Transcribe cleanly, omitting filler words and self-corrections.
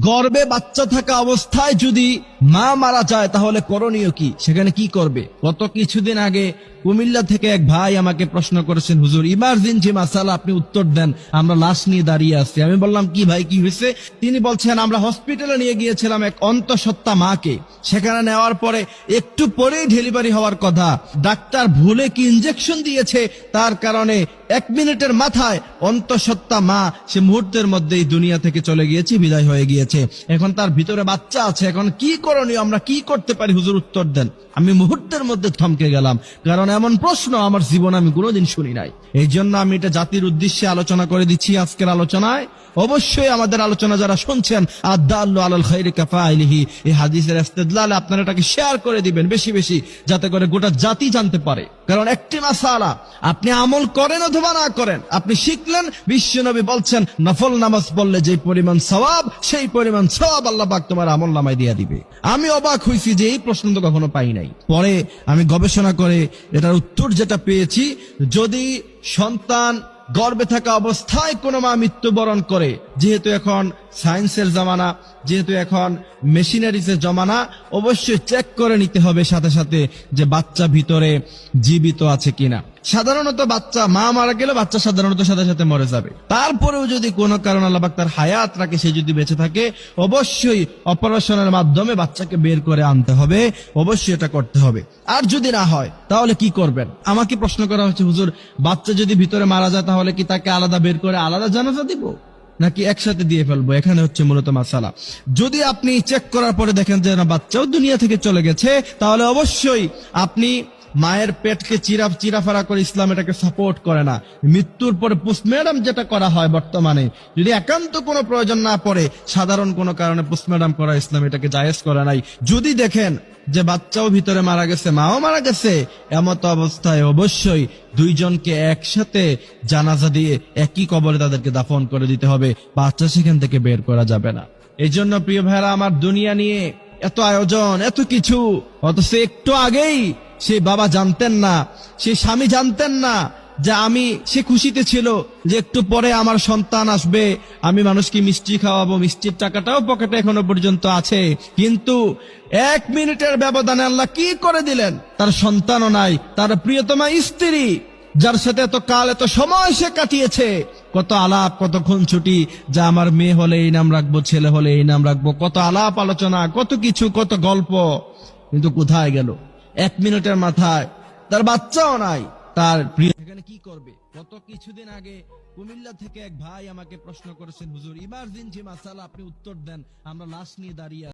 গর্ভে বাচ্চা থাকা অবস্থায় যদি মা মারা যায় তাহলে করণীয় কি, সেখানে কি করবে? গত কিছুদিন আগে কুমিল্লা থেকে এক ভাই আমাকে প্রশ্ন করেছেন, হুজুর ইমার্জেন্সি মাসালা, আপনি উত্তর দেন, আমরা লাশ নিয়ে দাঁড়িয়ে আছি। আমি বললাম কি ভাই, কি হয়েছে? তিনি বলছেন, আমরা হসপিটালে নিয়ে গিয়েছিলাম এক অন্তঃসত্ত্বা মাকে, সেখানে নেওয়ার পরে একটু পরেই ডেলিভারি হওয়ার কথা, ডাক্তার ভুলে কি ইনজেকশন দিয়েছে, তার কারণে 1 মিনিটের মাথায় অন্তঃসত্ত্বা মা সে মুহূর্তের মধ্যেই দুনিয়া থেকে চলে গিয়েছে, বিদায় হয়ে গিয়েছে। এখন তার ভিতরে বাচ্চা আছে, এখন কি করণীয়, আমরা কি করতে পারি হুজুর, উত্তর দেন। আমি মুহূর্তের মধ্যে থমকে গেলাম, কারণ এমন প্রশ্ন আমার জীবনে আমি কোনোদিন শুনি নাই। এই জন্য আমি এটা জাতির উদ্দেশ্যে আলোচনা করে দিচ্ছি আজকের আলোচনায়। অবশ্যই আমাদের আলোচনা যারা শুনছেন, আদাল্লু আলাল খাইরি কাফাইলিহি, এই হাদিসের ইস্তেদলালে আপনারা এটাকে শেয়ার করে দিবেন বেশি বেশি, যাতে করে গোটা জাতি জানতে পারে। কারণ একটি মাসালা, আপনি আমল করেন অথবা না করেন, আপনি শিখলেন, বিশ্বনবী বলছেন নফল নামাজ পড়লে যে পরিমাণ সওয়াব, সেই পরিমাণ সওয়াব আল্লাহ পাক তোমার আমল নামায় দিয়ে দিবে। আমি অবাক হইছি যে এই প্রশ্ন তো কখনো পাই নাই। পরে আমি গবেষণা করে এটার উত্তর যেটা পেয়েছি, যদি সন্তান গর্ভে থাকা অবস্থায় কোনো মা মৃত্যুবরণ করে, যেহেতু এখন সায়েন্সের জামানা, যেহেতু এখন মেশিনারিজের জমানা, অবশ্যই চেক করে নিতে হবে সাথে সাথে যে বাচ্চা ভিতরে জীবিত আছে কিনা। সাধারণত বাচ্চা, মা মারা গেলে বাচ্চা সাধারণত সাথে সাথে মরে যাবে। তারপরেও যদি কোনো কারণ আল্লাহ পাক তার হায়াত রাখে, সে যদি বেঁচে থাকে, অবশ্যই অপারেশনের মাধ্যমে বাচ্চাকে বের করে আনতে হবে, অবশ্যই এটা করতে হবে। আর যদি না হয় তাহলে কি করবেন? আমাকে প্রশ্ন করা হচ্ছে, হুজুর বাচ্চা যদি ভিতরে মারা যায় তাহলে কি তাকে আলাদা বের করে আলাদা জানাজা দিব, নাকি একসাথে দিয়ে ফেলবো? এখানে হচ্ছে মূলত মাসালা। যদি আপনি চেক করার পরে দেখেন যে না, বাচ্চাও দুনিয়া থেকে চলে গেছে, তাহলে অবশ্যই আপনি মায়ের পেটকে চিরাফারা করে, ইসলাম এটাকে সাপোর্ট করে না। মৃত্যুর পরে পোস্টমর্টম যেটা করা হয় বর্তমানে, যদি একান্ত কোনো প্রয়োজন না পড়ে, সাধারণ কোনো কারণে পোস্টমর্টম করা ইসলাম এটাকে জায়েজ করে নাই। যদি দেখেন যে বাচ্চাও ভিতরে মারা গেছে, মাও মারা গেছে, এমত অবস্থায় অবশ্যই দুইজনকে একসাথে জানাজা দিয়ে একই কবরে তাদেরকে দাফন করে দিতে হবে, বাচ্চা সেখান থেকে বের করা যাবে না। এই জন্য প্রিয় ভাইরা আমার, দুনিয়া নিয়ে এত আয়োজন, এত কিছু, অথচ একটু আগেই সে বাবা জানতেন না, সে স্বামী জানতেন না যে সে খুশিতে ছিল যে একটু পরে আমার সন্তান আসবে, আমি মানুষকে মিষ্টি খাওয়াবো, মিষ্টির টাকাটাও পকেটে এখনো পর্যন্ত আছে। কিন্তু 1 মিনিটের ব্যবধানে আল্লাহ কি করে দিলেন, তার সন্তানও নাই, তার প্রিয়তমা স্ত্রী, যার সাথে এত কাল এত সময় সে কাটিয়েছে, কত আলাপ, কত খুনছুটি, যা আমার মেয়ে হলে এই নাম রাখবো, ছেলে হলে এই নাম রাখবো, কত আলাপ আলোচনা, কত কিছু, কত গল্প, কিন্তু কোথায় গেল? 1 মিনিটের মাথায় তার বাচ্চাও নাই, তার প্রিয়, এখানে কি করবে? গত কিছুদিন আগে কুমিল্লা থেকে এক ভাই আমাকে প্রশ্ন করেছেন, হুজুর ইমার্জেন্সি মাসালা, আপনি উত্তর দেন, আমরা লাশ নিয়ে দাঁড়িয়ে